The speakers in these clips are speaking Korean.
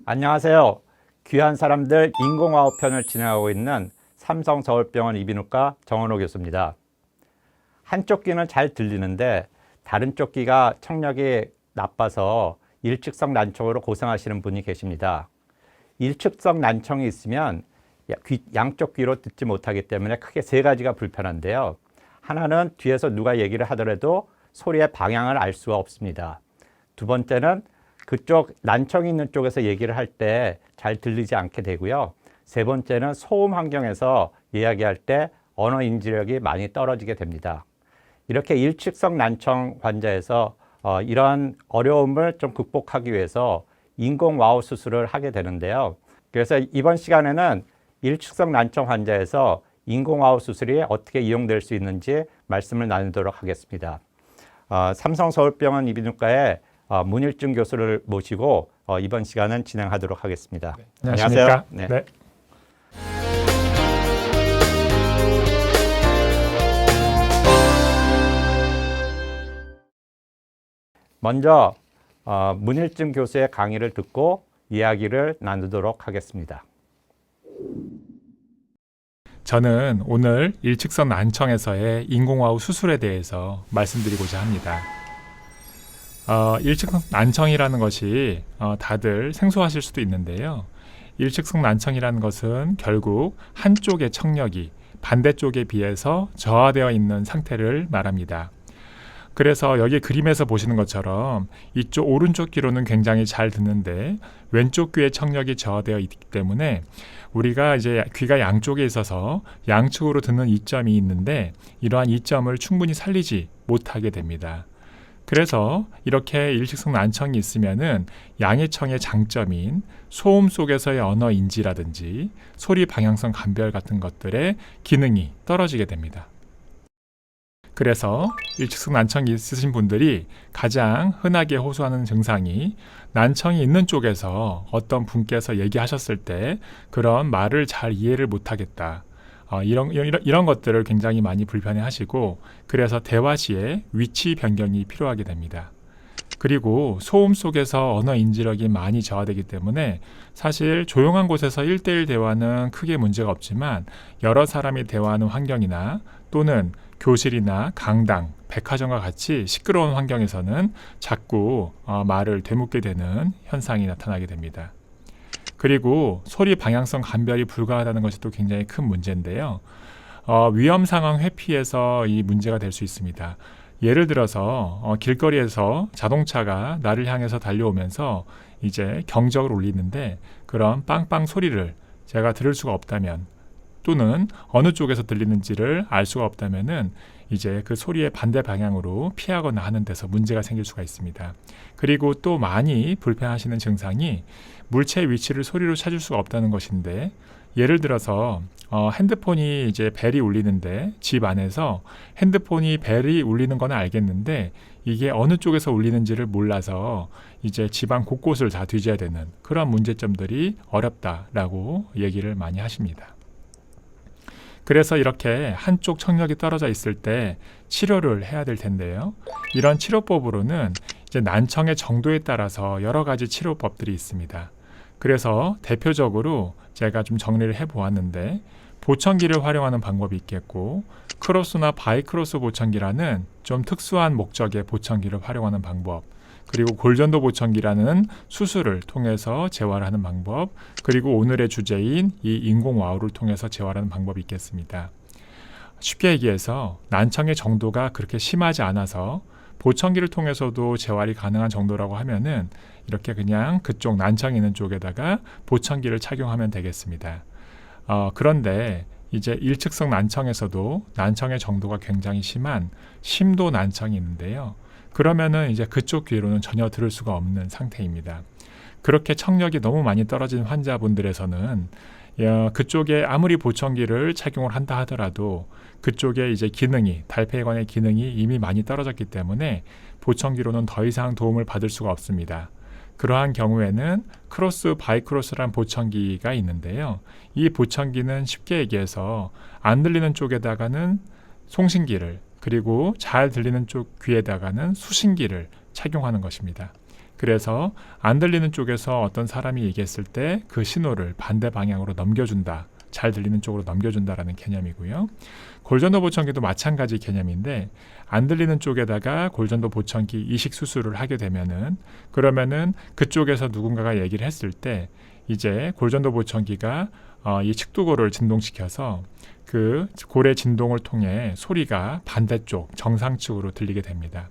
안녕하세요. 귀한 사람들 인공화호 편을 진행하고 있는 삼성서울병원 이비인후과 정원호 교수입니다. 한쪽 귀는 잘 들리는데 다른 쪽 귀가 청력이 나빠서 일측성 난청으로 고생하시는 분이 계십니다. 일측성 난청이 있으면 양쪽 귀로 듣지 못하기 때문에 크게 세 가지가 불편한데요. 하나는 뒤에서 누가 얘기를 하더라도 소리의 방향을 알 수가 없습니다. 두 번째는 그쪽 난청이 있는 쪽에서 얘기를 할 때 잘 들리지 않게 되고요. 세 번째는 소음 환경에서 이야기할 때 언어 인지력이 많이 떨어지게 됩니다. 이렇게 일측성 난청 환자에서 이런 어려움을 좀 극복하기 위해서 인공와우 수술을 하게 되는데요. 그래서 이번 시간에는 일측성 난청 환자에서 인공와우 수술이 어떻게 이용될 수 있는지 말씀을 나누도록 하겠습니다. 삼성서울병원 이비인후과의 문일중 교수를 모시고 이번 시간은 진행하도록 하겠습니다. 네, 안녕하세요. 네. 네. 먼저 문일중 교수의 강의를 듣고 이야기를 나누도록 하겠습니다. 저는 오늘 일측성 난청에서의 인공와우 수술에 대해서 말씀드리고자 합니다. 일측성 난청이라는 것이 다들 생소하실 수도 있는데요. 일측성 난청이라는 것은 결국 한쪽의 청력이 반대쪽에 비해서 저하되어 있는 상태를 말합니다. 그래서 여기 그림에서 보시는 것처럼 이쪽 오른쪽 귀로는 굉장히 잘 듣는데 왼쪽 귀의 청력이 저하되어 있기 때문에 우리가 이제 귀가 양쪽에 있어서 양측으로 듣는 이점이 있는데 이러한 이점을 충분히 살리지 못하게 됩니다. 그래서 이렇게 일측성 난청이 있으면은 양의 청의 장점인 소음 속에서의 언어 인지라든지 소리 방향성 감별 같은 것들의 기능이 떨어지게 됩니다. 그래서 일측성 난청이 있으신 분들이 가장 흔하게 호소하는 증상이 난청이 있는 쪽에서 어떤 분께서 얘기하셨을 때 그런 말을 잘 이해를 못하겠다. 이런 것들을 굉장히 많이 불편해하시고 그래서 대화 시에 위치 변경이 필요하게 됩니다. 그리고 소음 속에서 언어 인지력이 많이 저하되기 때문에 사실 조용한 곳에서 1대1 대화는 크게 문제가 없지만 여러 사람이 대화하는 환경이나 또는 교실이나 강당, 백화점과 같이 시끄러운 환경에서는 자꾸 말을 되묻게 되는 현상이 나타나게 됩니다. 그리고 소리 방향성 감별이 불가하다는 것이 또 굉장히 큰 문제인데요. 위험 상황 회피에서 이 문제가 될 수 있습니다. 예를 들어서 길거리에서 자동차가 나를 향해서 달려오면서 이제 경적을 울리는데 그런 빵빵 소리를 제가 들을 수가 없다면 또는 어느 쪽에서 들리는지를 알 수가 없다면은 이제 그 소리의 반대 방향으로 피하거나 하는 데서 문제가 생길 수가 있습니다. 그리고 또 많이 불편하시는 증상이 물체의 위치를 소리로 찾을 수가 없다는 것인데 예를 들어서 핸드폰이 이제 벨이 울리는데 집 안에서 핸드폰이 벨이 울리는 건 알겠는데 이게 어느 쪽에서 울리는지를 몰라서 이제 집안 곳곳을 다 뒤져야 되는 그런 문제점들이 어렵다라고 얘기를 많이 하십니다. 그래서 이렇게 한쪽 청력이 떨어져 있을 때 치료를 해야 될 텐데요. 이런 치료법으로는 이제 난청의 정도에 따라서 여러 가지 치료법들이 있습니다. 그래서 대표적으로 제가 좀 정리를 해보았는데 보청기를 활용하는 방법이 있겠고 크로스나 바이크로스 보청기라는 좀 특수한 목적의 보청기를 활용하는 방법 그리고 골전도 보청기라는 수술을 통해서 재활을 하는 방법 그리고 오늘의 주제인 이 인공와우를 통해서 재활하는 방법이 있겠습니다. 쉽게 얘기해서 난청의 정도가 그렇게 심하지 않아서 보청기를 통해서도 재활이 가능한 정도라고 하면은 이렇게 그냥 그쪽 난청이 있는 쪽에다가 보청기를 착용하면 되겠습니다. 그런데 이제 일측성 난청에서도 난청의 정도가 굉장히 심한 심도 난청이 있는데요. 그러면은 이제 그쪽 귀로는 전혀 들을 수가 없는 상태입니다. 그렇게 청력이 너무 많이 떨어진 환자분들에서는 그쪽에 아무리 보청기를 착용을 한다 하더라도 그쪽에 이제 기능이 달팽이관의 기능이 이미 많이 떨어졌기 때문에 보청기로는 더 이상 도움을 받을 수가 없습니다. 그러한 경우에는 크로스 바이크로스란 보청기가 있는데요. 이 보청기는 쉽게 얘기해서 안 들리는 쪽에다가는 송신기를 그리고 잘 들리는 쪽 귀에다가는 수신기를 착용하는 것입니다. 그래서 안 들리는 쪽에서 어떤 사람이 얘기했을 때 그 신호를 반대 방향으로 넘겨준다. 잘 들리는 쪽으로 넘겨준다라는 개념이고요. 골전도 보청기도 마찬가지 개념인데 안 들리는 쪽에다가 골전도 보청기 이식 수술을 하게 되면은 그러면은 그쪽에서 누군가가 얘기를 했을 때 이제 골전도 보청기가 이 측두골을 진동시켜서 그 골의 진동을 통해 소리가 반대쪽 정상측으로 들리게 됩니다.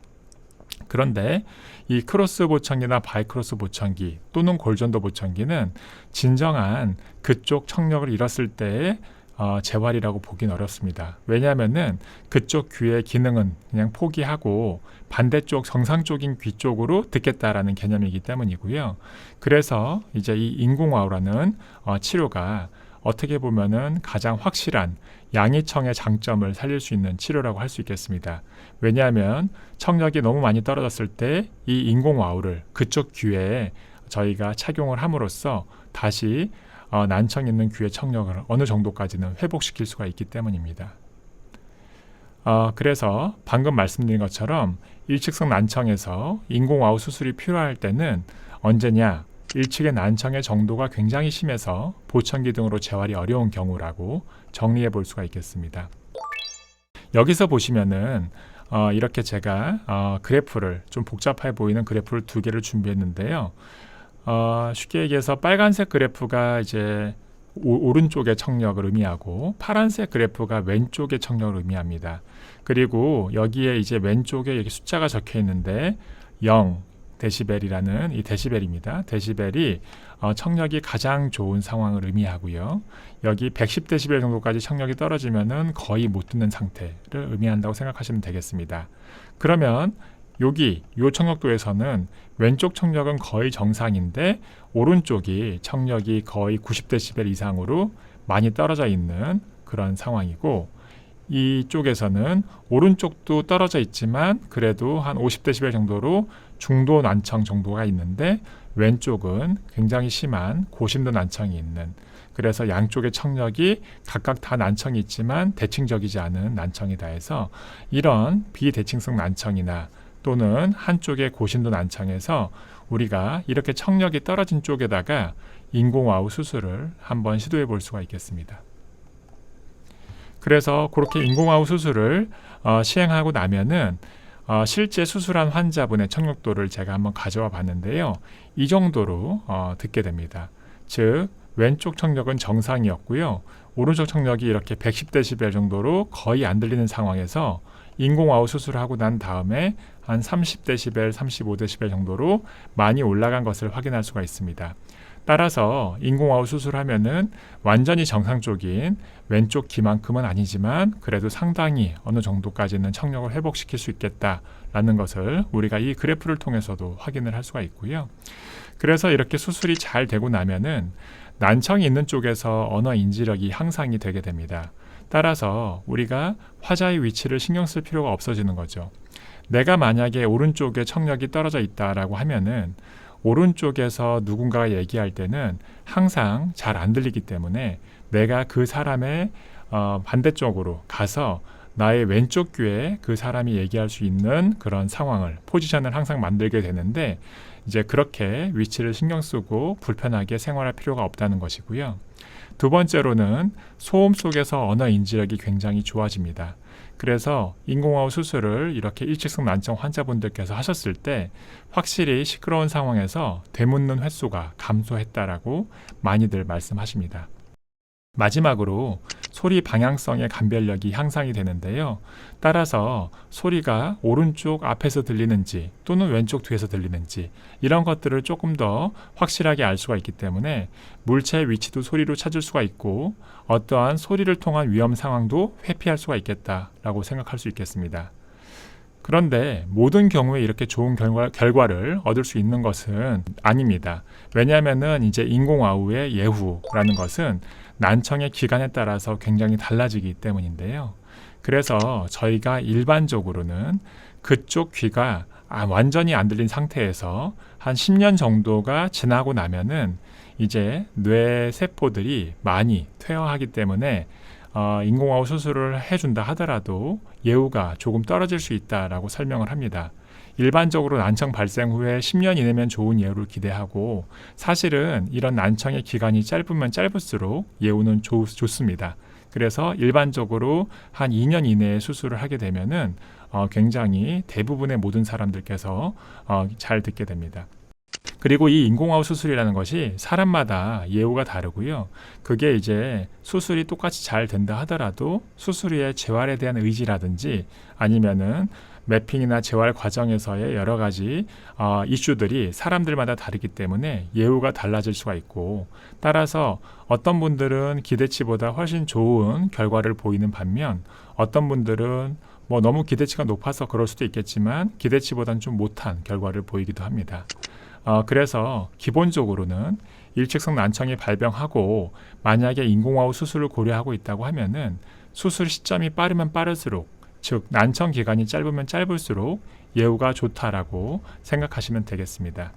그런데 이 크로스 보청기나 바이크로스 보청기 또는 골전도 보청기는 진정한 그쪽 청력을 잃었을 때의 재활이라고 보긴 어렵습니다. 왜냐하면은 그쪽 귀의 기능은 그냥 포기하고 반대쪽 정상적인 귀 쪽으로 듣겠다라는 개념이기 때문이고요. 그래서 이제 이 인공와우라는 치료가 어떻게 보면은 가장 확실한 양이청의 장점을 살릴 수 있는 치료라고 할 수 있겠습니다. 왜냐하면 청력이 너무 많이 떨어졌을 때 이 인공와우를 그쪽 귀에 저희가 착용을 함으로써 다시 난청 있는 귀의 청력을 어느 정도까지는 회복시킬 수가 있기 때문입니다. 그래서 방금 말씀드린 것처럼 일측성 난청에서 인공와우 수술이 필요할 때는 언제냐? 일측의 난청의 정도가 굉장히 심해서 보청기 등으로 재활이 어려운 경우라고 정리해 볼 수가 있겠습니다. 여기서 보시면은 이렇게 제가 그래프를 좀 복잡해 보이는 그래프를 두 개를 준비했는데요. 쉽게 얘기해서 빨간색 그래프가 이제 오른쪽의 청력을 의미하고 파란색 그래프가 왼쪽의 청력을 의미합니다. 그리고 여기에 이제 왼쪽에 여기 숫자가 적혀 있는데 0 데시벨이라는 이 데시벨입니다. 데시벨이 청력이 가장 좋은 상황을 의미하고요. 여기 110데시벨 정도까지 청력이 떨어지면은 거의 못 듣는 상태를 의미한다고 생각하시면 되겠습니다. 그러면 여기 요 청력도에서는 왼쪽 청력은 거의 정상인데 오른쪽이 청력이 거의 90데시벨 이상으로 많이 떨어져 있는 그런 상황이고 이쪽에서는 오른쪽도 떨어져 있지만 그래도 한 50데시벨 정도로 중도 난청 정도가 있는데 왼쪽은 굉장히 심한 고심도 난청이 있는 그래서 양쪽의 청력이 각각 다 난청이 있지만 대칭적이지 않은 난청이다 해서 이런 비대칭성 난청이나 또는 한쪽의 고심도 난청에서 우리가 이렇게 청력이 떨어진 쪽에다가 인공와우 수술을 한번 시도해 볼 수가 있겠습니다. 그래서 그렇게 인공와우 수술을 시행하고 나면은 실제 수술한 환자분의 청력도를 제가 한번 가져와 봤는데요. 이 정도로 듣게 됩니다. 즉 왼쪽 청력은 정상이었고요. 오른쪽 청력이 이렇게 110데시벨 정도로 거의 안 들리는 상황에서 인공와우 수술을 하고 난 다음에 한 30데시벨, 35데시벨 정도로 많이 올라간 것을 확인할 수가 있습니다. 따라서 인공와우 수술하면은 완전히 정상적인 왼쪽 귀만큼은 아니지만 그래도 상당히 어느 정도까지는 청력을 회복시킬 수 있겠다라는 것을 우리가 이 그래프를 통해서도 확인을 할 수가 있고요. 그래서 이렇게 수술이 잘 되고 나면은 난청이 있는 쪽에서 언어 인지력이 향상이 되게 됩니다. 따라서 우리가 화자의 위치를 신경 쓸 필요가 없어지는 거죠. 내가 만약에 오른쪽에 청력이 떨어져 있다라고 하면은 오른쪽에서 누군가가 얘기할 때는 항상 잘 안 들리기 때문에 내가 그 사람의 반대쪽으로 가서 나의 왼쪽 귀에 그 사람이 얘기할 수 있는 그런 상황을 포지션을 항상 만들게 되는데 이제 그렇게 위치를 신경 쓰고 불편하게 생활할 필요가 없다는 것이고요. 두 번째로는 소음 속에서 언어 인지력이 굉장히 좋아집니다. 그래서 인공와우 수술을 이렇게 일측성 난청 환자분들께서 하셨을 때 확실히 시끄러운 상황에서 되묻는 횟수가 감소했다라고 많이들 말씀하십니다. 마지막으로 소리 방향성의 감별력이 향상이 되는데요. 따라서 소리가 오른쪽 앞에서 들리는지 또는 왼쪽 뒤에서 들리는지 이런 것들을 조금 더 확실하게 알 수가 있기 때문에 물체의 위치도 소리로 찾을 수가 있고 어떠한 소리를 통한 위험 상황도 회피할 수가 있겠다라고 생각할 수 있겠습니다. 그런데 모든 경우에 이렇게 좋은 결과를 얻을 수 있는 것은 아닙니다. 왜냐하면은 이제 인공와우의 예후라는 것은 난청의 기간에 따라서 굉장히 달라지기 때문인데요. 그래서 저희가 일반적으로는 그쪽 귀가 완전히 안 들린 상태에서 한 10년 정도가 지나고 나면은 이제 뇌 세포들이 많이 퇴화하기 때문에 인공와우 수술을 해준다 하더라도 예후가 조금 떨어질 수 있다라고 설명을 합니다. 일반적으로 난청 발생 후에 10년 이내면 좋은 예후를 기대하고 사실은 이런 난청의 기간이 짧으면 짧을수록 예후는 좋습니다. 그래서 일반적으로 한 2년 이내에 수술을 하게 되면은 굉장히 대부분의 모든 사람들께서 잘 듣게 됩니다. 그리고 이 인공호흡 수술이라는 것이 사람마다 예후가 다르고요. 그게 이제 수술이 똑같이 잘 된다 하더라도 수술 후에 재활에 대한 의지라든지 아니면은 매핑이나 재활 과정에서의 여러 가지 이슈들이 사람들마다 다르기 때문에 예후가 달라질 수가 있고 따라서 어떤 분들은 기대치보다 훨씬 좋은 결과를 보이는 반면 어떤 분들은 뭐 너무 기대치가 높아서 그럴 수도 있겠지만 기대치보다는 좀 못한 결과를 보이기도 합니다. 그래서 기본적으로는 일측성 난청이 발병하고 만약에 인공호흡 수술을 고려하고 있다고 하면은 수술 시점이 빠르면 빠를수록 즉 난청 기간이 짧으면 짧을수록 예후가 좋다라고 생각하시면 되겠습니다.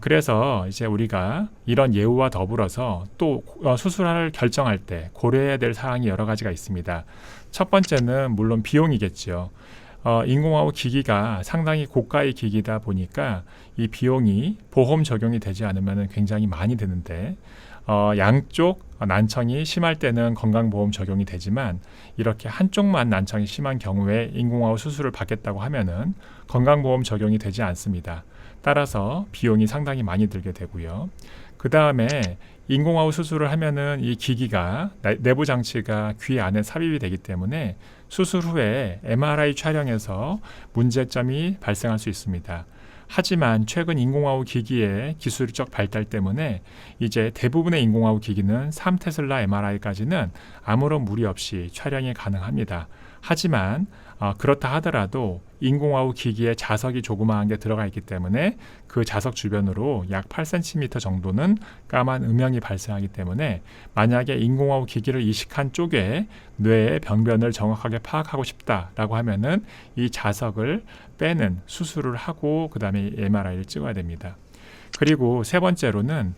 그래서 이제 우리가 이런 예후와 더불어서 또 수술을 결정할 때 고려해야 될 사항이 여러 가지가 있습니다. 첫 번째는 물론 비용이겠죠. 인공호흡 기기가 상당히 고가의 기기다 보니까 이 비용이 보험 적용이 되지 않으면 굉장히 많이 드는데 양쪽 난청이 심할 때는 건강보험 적용이 되지만 이렇게 한쪽만 난청이 심한 경우에 인공호흡 수술을 받겠다고 하면은 건강보험 적용이 되지 않습니다. 따라서 비용이 상당히 많이 들게 되고요. 그 다음에 인공호흡 수술을 하면은 이 기기가 내부 장치가 귀 안에 삽입이 되기 때문에 수술 후에 MRI 촬영에서 문제점이 발생할 수 있습니다. 하지만 최근 인공호흡 기기의 기술적 발달 때문에 이제 대부분의 인공호흡 기기는 3테슬라 MRI까지는 아무런 무리 없이 촬영이 가능합니다. 하지만 그렇다 하더라도 인공호흡 기기에 자석이 조그마한 게 들어가 있기 때문에 그 자석 주변으로 약 8cm 정도는 까만 음영이 발생하기 때문에 만약에 인공호흡 기기를 이식한 쪽에 뇌의 병변을 정확하게 파악하고 싶다라고 하면은 이 자석을 빼는 수술을 하고 그 다음에 MRI를 찍어야 됩니다. 그리고 세 번째로는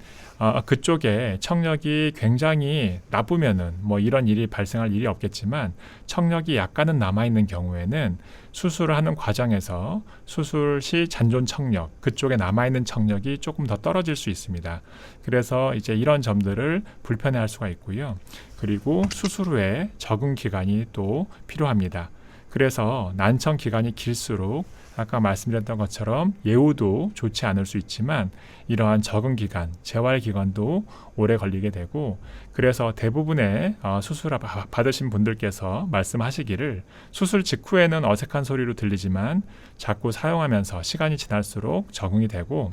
그쪽에 청력이 굉장히 나쁘면은 뭐 이런 일이 발생할 일이 없겠지만 청력이 약간은 남아있는 경우에는 수술을 하는 과정에서 수술 시 잔존 청력, 그쪽에 남아있는 청력이 조금 더 떨어질 수 있습니다. 그래서 이제 이런 점들을 불편해할 수가 있고요. 그리고 수술 후에 적응 기간이 또 필요합니다. 그래서 난청 기간이 길수록 아까 말씀드렸던 것처럼 예후도 좋지 않을 수 있지만 이러한 적응 기간, 재활 기간도 오래 걸리게 되고 그래서 대부분의 수술 받으신 분들께서 말씀하시기를 수술 직후에는 어색한 소리로 들리지만 자꾸 사용하면서 시간이 지날수록 적응이 되고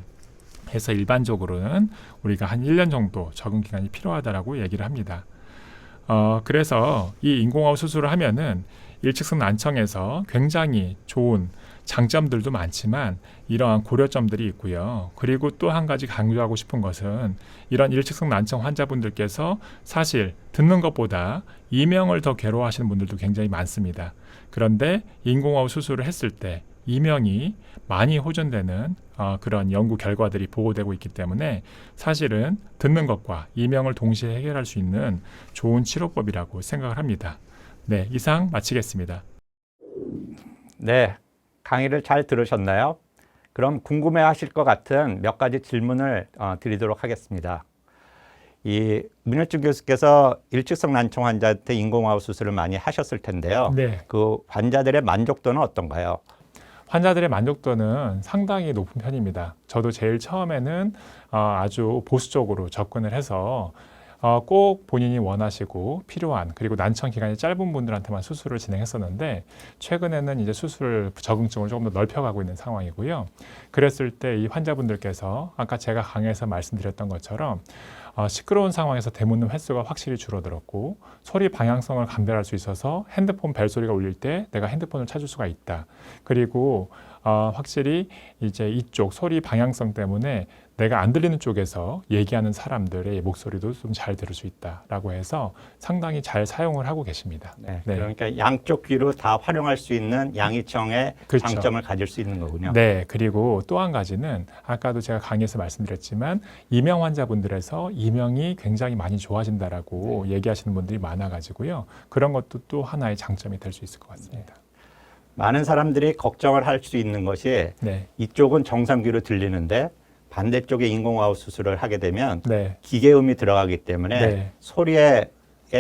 해서 일반적으로는 우리가 한 1년 정도 적응 기간이 필요하다라고 얘기를 합니다. 그래서 이 인공호흡 수술을 하면은 일측성 난청에서 굉장히 좋은 장점들도 많지만 이러한 고려점들이 있고요. 그리고 또 한 가지 강조하고 싶은 것은 이런 일측성 난청 환자분들께서 사실 듣는 것보다 이명을 더 괴로워하시는 분들도 굉장히 많습니다. 그런데 인공호흡 수술을 했을 때 이명이 많이 호전되는 그런 연구 결과들이 보고되고 있기 때문에 사실은 듣는 것과 이명을 동시에 해결할 수 있는 좋은 치료법이라고 생각을 합니다. 네, 이상 마치겠습니다. 네, 강의를 잘 들으셨나요? 그럼 궁금해하실 것 같은 몇 가지 질문을 드리도록 하겠습니다. 이 문효준 교수께서 일측성 난청 환자한테 인공호흡 수술을 많이 하셨을 텐데요. 네. 그 환자들의 만족도는 어떤가요? 환자들의 만족도는 상당히 높은 편입니다. 저도 제일 처음에는 아주 보수적으로 접근을 해서 꼭 본인이 원하시고 필요한 그리고 난청 기간이 짧은 분들한테만 수술을 진행했었는데 최근에는 이제 수술 적응증을 조금 더 넓혀가고 있는 상황이고요. 그랬을 때 이 환자분들께서 아까 제가 강의에서 말씀드렸던 것처럼 시끄러운 상황에서 대문는 횟수가 확실히 줄어들었고 소리 방향성을 감별할 수 있어서 핸드폰 벨소리가 울릴 때 내가 핸드폰을 찾을 수가 있다. 그리고 확실히 이제 이쪽 소리 방향성 때문에 내가 안 들리는 쪽에서 얘기하는 사람들의 목소리도 좀 잘 들을 수 있다라고 해서 상당히 잘 사용을 하고 계십니다. 네, 그러니까 양쪽 귀로 다 활용할 수 있는 양이청의 그렇죠. 장점을 가질 수 있는 거군요. 네, 그리고 또 한 가지는 아까도 제가 강의에서 말씀드렸지만 이명 환자분들에서 이명이 굉장히 많이 좋아진다라고 얘기하시는 분들이 많아가지고요. 그런 것도 또 하나의 장점이 될 수 있을 것 같습니다. 많은 사람들이 걱정을 할 수 있는 것이 네. 이쪽은 정상귀로 들리는데 반대쪽에 인공와우 수술을 하게 되면 네. 기계음이 들어가기 때문에 네. 소리의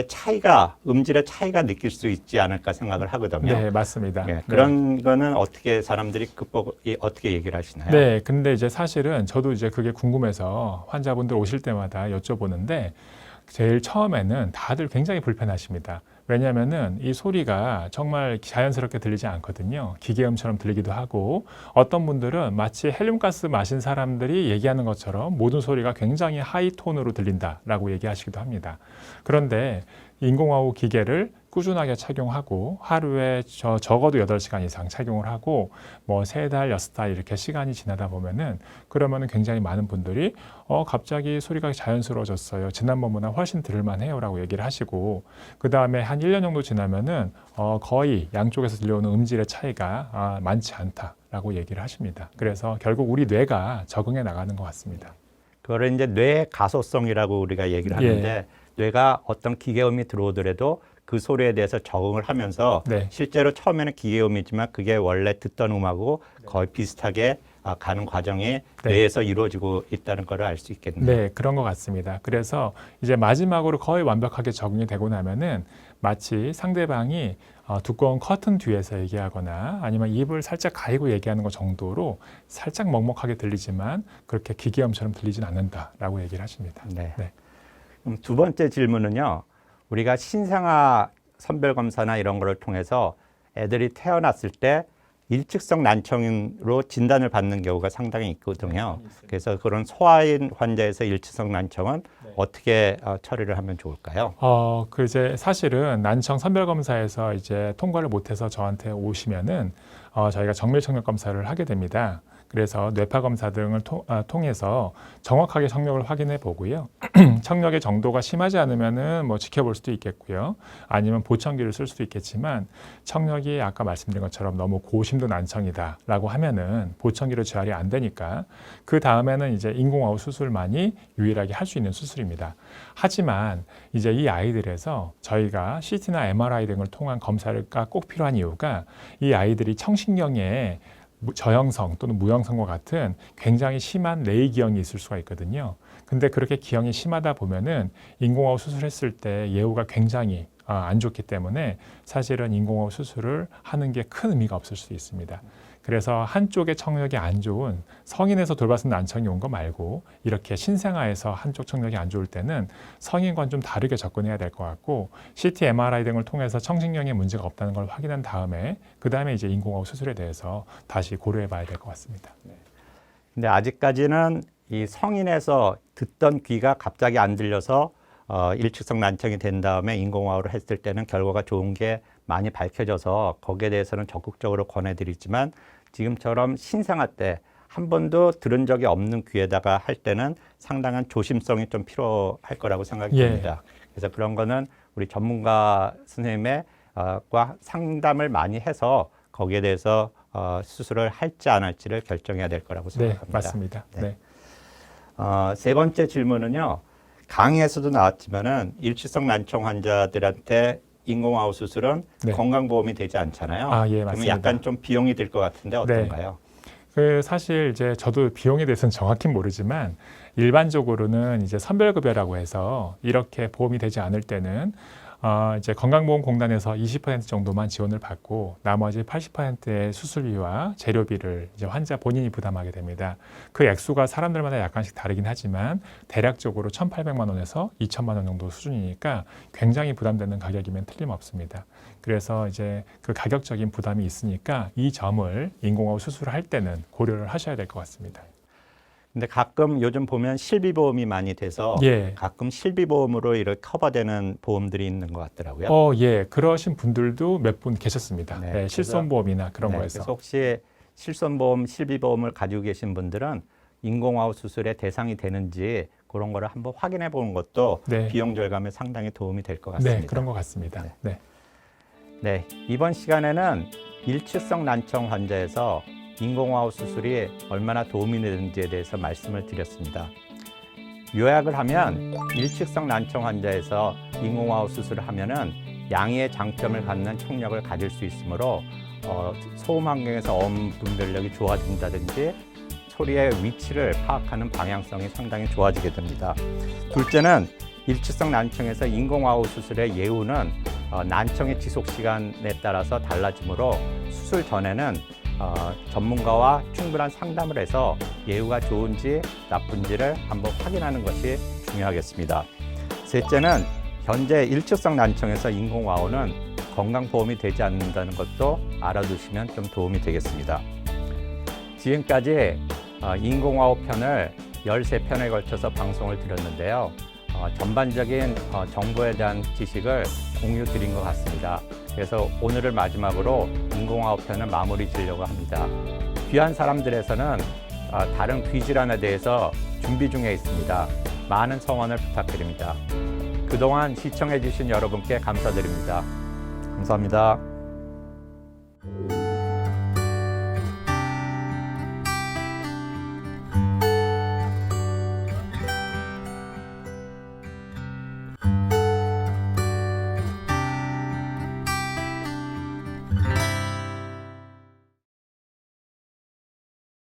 차이가, 음질의 차이가 느낄 수 있지 않을까 생각을 하거든요. 네, 맞습니다. 예, 네. 그런 거는 어떻게 사람들이 어떻게 얘기를 하시나요? 네, 근데 이제 사실은 저도 이제 그게 궁금해서 환자분들 오실 때마다 여쭤보는데 제일 처음에는 다들 굉장히 불편하십니다. 왜냐하면은 이 소리가 정말 자연스럽게 들리지 않거든요. 기계음처럼 들리기도 하고 어떤 분들은 마치 헬륨가스 마신 사람들이 얘기하는 것처럼 모든 소리가 굉장히 하이톤으로 들린다라고 얘기하시기도 합니다. 그런데 인공화호 기계를 꾸준하게 착용하고 하루에 적어도 8시간 이상 착용을 하고 뭐 3달, 6달 이렇게 시간이 지나다 보면은 그러면은 굉장히 많은 분들이 갑자기 소리가 자연스러워졌어요. 지난번보다 훨씬 들을만 해요라고 얘기를 하시고 그 다음에 한 1년 정도 지나면은 거의 양쪽에서 들려오는 음질의 차이가 많지 않다라고 얘기를 하십니다. 그래서 결국 우리 뇌가 적응해 나가는 것 같습니다. 그거를 이제 뇌 가소성이라고 우리가 얘기를 하는데 뇌가 어떤 기계음이 들어오더라도 그 소리에 대해서 적응을 하면서 네. 실제로 처음에는 기계음이지만 그게 원래 듣던 음하고 거의 비슷하게 가는 과정이 뇌에서 이루어지고 있다는 걸 알 수 있겠네요. 네, 그런 것 같습니다. 그래서 이제 마지막으로 거의 완벽하게 적응이 되고 나면은 마치 상대방이 두꺼운 커튼 뒤에서 얘기하거나 아니면 입을 살짝 가리고 얘기하는 것 정도로 살짝 먹먹하게 들리지만 그렇게 기계음처럼 들리진 않는다라고 얘기를 하십니다. 네. 네. 그럼 두 번째 질문은요. 우리가 신생아 선별검사나 이런 거를 통해서 애들이 태어났을 때 일측성 난청으로 진단을 받는 경우가 상당히 있거든요. 그래서 그런 소아인 환자에서 일측성 난청은 어떻게 처리를 하면 좋을까요? 그 이제 사실은 난청 선별검사에서 이제 통과를 못해서 저한테 오시면은 저희가 정밀청력 검사를 하게 됩니다. 그래서 뇌파 검사 등을 통해서 정확하게 청력을 확인해 보고요. 청력의 정도가 심하지 않으면은 뭐 지켜볼 수도 있겠고요. 아니면 보청기를 쓸 수도 있겠지만 청력이 아까 말씀드린 것처럼 너무 고심도 난청이다라고 하면은 보청기로 재활이 안 되니까 그 다음에는 이제 인공화호 수술만이 유일하게 할 수 있는 수술입니다. 하지만 이제 이 아이들에서 저희가 CT나 MRI 등을 통한 검사가 꼭 필요한 이유가 이 아이들이 청신경에 저형성 또는 무형성과 같은 굉장히 심한 레이 기형이 있을 수가 있거든요. 근데 그렇게 기형이 심하다 보면은 인공화호 수술했을 때 예후가 굉장히 안 좋기 때문에 사실은 인공화호 수술을 하는 게 큰 의미가 없을 수 있습니다. 그래서 한쪽의 청력이 안 좋은 성인에서 돌발성 난청이 온 거 말고 이렇게 신생아에서 한쪽 청력이 안 좋을 때는 성인과는 좀 다르게 접근해야 될 것 같고 CT, MRI 등을 통해서 청신경에 문제가 없다는 걸 확인한 다음에 그 다음에 이제 인공화호 수술에 대해서 다시 고려해 봐야 될 것 같습니다. 근데 아직까지는 이 성인에서 듣던 귀가 갑자기 안 들려서 일측성 난청이 된 다음에 인공화호를 했을 때는 결과가 좋은 게 많이 밝혀져서 거기에 대해서는 적극적으로 권해드리지만 지금처럼 신생아 때 한 번도 들은 적이 없는 귀에다가 할 때는 상당한 조심성이 좀 필요할 거라고 생각이 듭니다. 그래서 그런 거는 우리 전문가 선생님과 상담을 많이 해서 거기에 대해서 수술을 할지 안 할지를 결정해야 될 거라고 생각합니다. 네, 맞습니다. 네. 세 번째 질문은요. 강의에서도 나왔지만은 일치성 난청 환자들한테 인공화호 수술은 건강보험이 되지 않잖아요. 예, 맞습니다. 그러면 약간 좀 비용이 들 것 같은데 어떤가요? 사실 이제 저도 비용에 대해서는 정확히 모르지만 일반적으로는 이제 선별급여라고 해서 이렇게 보험이 되지 않을 때는 이제 건강보험공단에서 20% 정도만 지원을 받고 나머지 80%의 수술비와 재료비를 이제 환자 본인이 부담하게 됩니다. 그 액수가 사람들마다 약간씩 다르긴 하지만 대략적으로 1,800만 원에서 2,000만 원 정도 수준이니까 굉장히 부담되는 가격이면 틀림없습니다. 그래서 이제 그 가격적인 부담이 있으니까 이 점을 인공화호 수술을 할 때는 고려를 하셔야 될 것 같습니다. 근데 가끔 요즘 보면 실비보험이 많이 돼서 가끔 실비보험으로 이렇게 커버되는 보험들이 있는 것 같더라고요. 그러신 분들도 몇 분 계셨습니다. 실손보험이나 그런 거에서. 그래서 혹시 실손보험, 실비보험을 가지고 계신 분들은 인공화호 수술의 대상이 되는지 그런 거를 한번 확인해 보는 것도 비용 절감에 상당히 도움이 될 것 같습니다. 네, 그런 것 같습니다. 네, 이번 시간에는 일치성 난청 환자에서 인공화호 수술이 얼마나 도움이 되는지에 대해서 말씀을 드렸습니다. 요약을 하면 일측성 난청 환자에서 인공화호 수술을 하면은 양의의 장점을 갖는 청력을 가질 수 있으므로 소음 환경에서 음 분별력이 좋아진다든지 소리의 위치를 파악하는 방향성이 상당히 좋아지게 됩니다. 둘째는 일치성 난청에서 인공와우 수술의 예후는 난청의 지속 시간에 따라서 달라지므로 수술 전에는 전문가와 충분한 상담을 해서 예후가 좋은지 나쁜지를 한번 확인하는 것이 중요하겠습니다. 셋째는 현재 일치성 난청에서 인공와우는 건강보험이 되지 않는다는 것도 알아두시면 좀 도움이 되겠습니다. 지금까지 인공와우 편을 13편에 걸쳐서 방송을 드렸는데요. 전반적인 정보에 대한 지식을 공유 드린 것 같습니다. 그래서 오늘을 마지막으로 인공와우 편을 마무리 지으려고 합니다. 귀한 사람들에서는 다른 귀질환에 대해서 준비 중에 있습니다. 많은 성원을 부탁드립니다. 그동안 시청해 주신 여러분께 감사드립니다. 감사합니다.